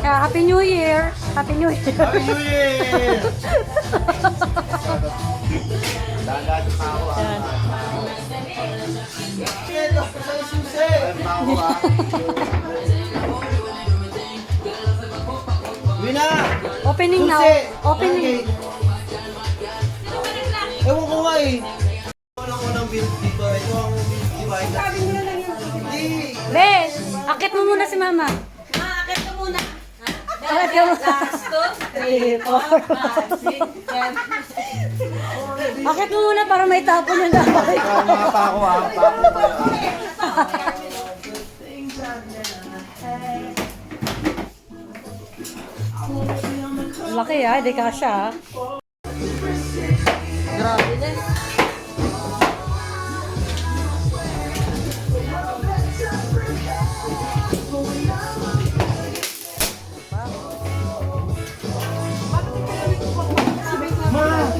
Happy New Year! Happy New Year! Happy New Year! Dagat pa ako. Yan. Kaya sa susi. Ako ah. Wina! Opening now. Susi! Opening. Ewan ko nga eh. Ito ang unang build dito. Ito ang build divide. Sabi nila lang yun. Hindi. Bes, akit mo muna si Mama. Akit ka muna. Akit ka muna. Last 2, 3, 4, 5, 6, 7. Akit mo muna para may tapon yung dapat. Mga pa ako ah. Pa ako pa. Laki ah, di kasha ah. Grabe. Ma!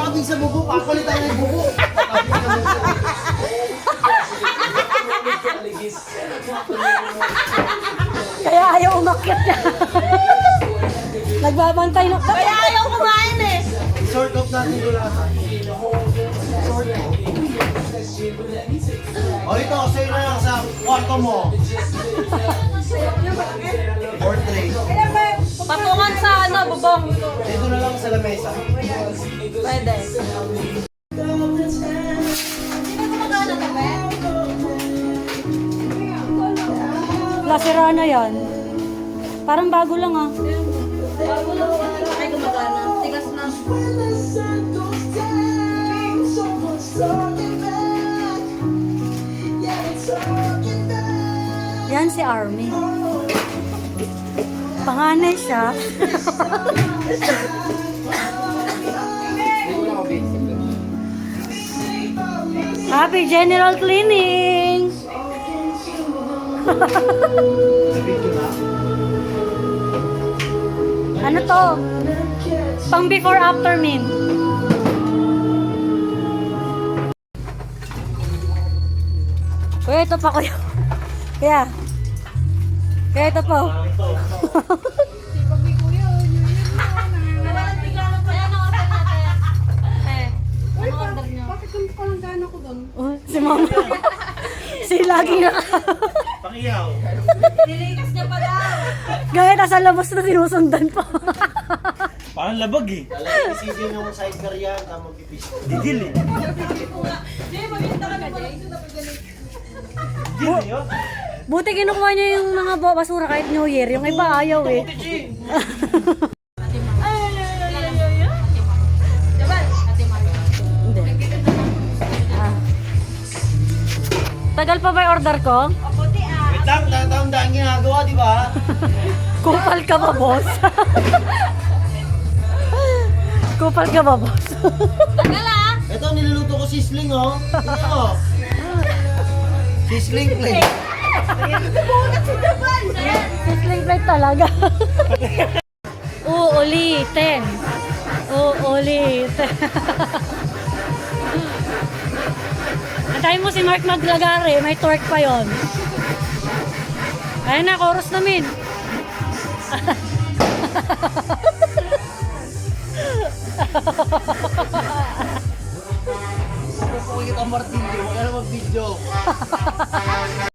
Sabi sa bubo, papalit tayo ng bubo. Kaya ayaw umakyat niya. Nagbabantay na. Kaya ayaw kumain eh. Sort of natin gulatan. Sort of. O ito, sa'yo na lang sa kwarto mo. Portrait. Patungan sa ano, bubong. Dito na lang sa lamesa. Pwede. Lasera na yan. Parang bago lang ah. Ay, gumagana. Tigas na. Yan si Army. Panganay siya. Happy General Cleaning! Ano to? Pang before after meme. Kuya, ito pa kuya. Kaya ito po. Bakit kung palang gana ko doon? Oh, si mama. Si lagi na. Pakiyaw. Nilikas niya pa daw. Gaya nasa labas na sinusundan pa. Parang labag eh. Talagang isipin yung sidecar yan, tama pipis. Digil eh. Jay, maganda ka na Jay. Digil eh yun. Buti kinukuha niya yung mga basura kahit New Year. Yung iba ayaw eh. Hindi. Ah. Tagal pa ba yung order ko? Wait lang, tatandaan ginagawa, di ba? Kupal ka ba, boss? Kupal ka ba, boss? Ito, niluluto ko sisling, oh. Ito. Sisling plate. Sisling plate talaga. Uulitin. Uulitin. Antayin mo si Mark maglagari. May torque pa yon. Ayan na, chorus namin. Kung kita martilyo, wala na mag-video.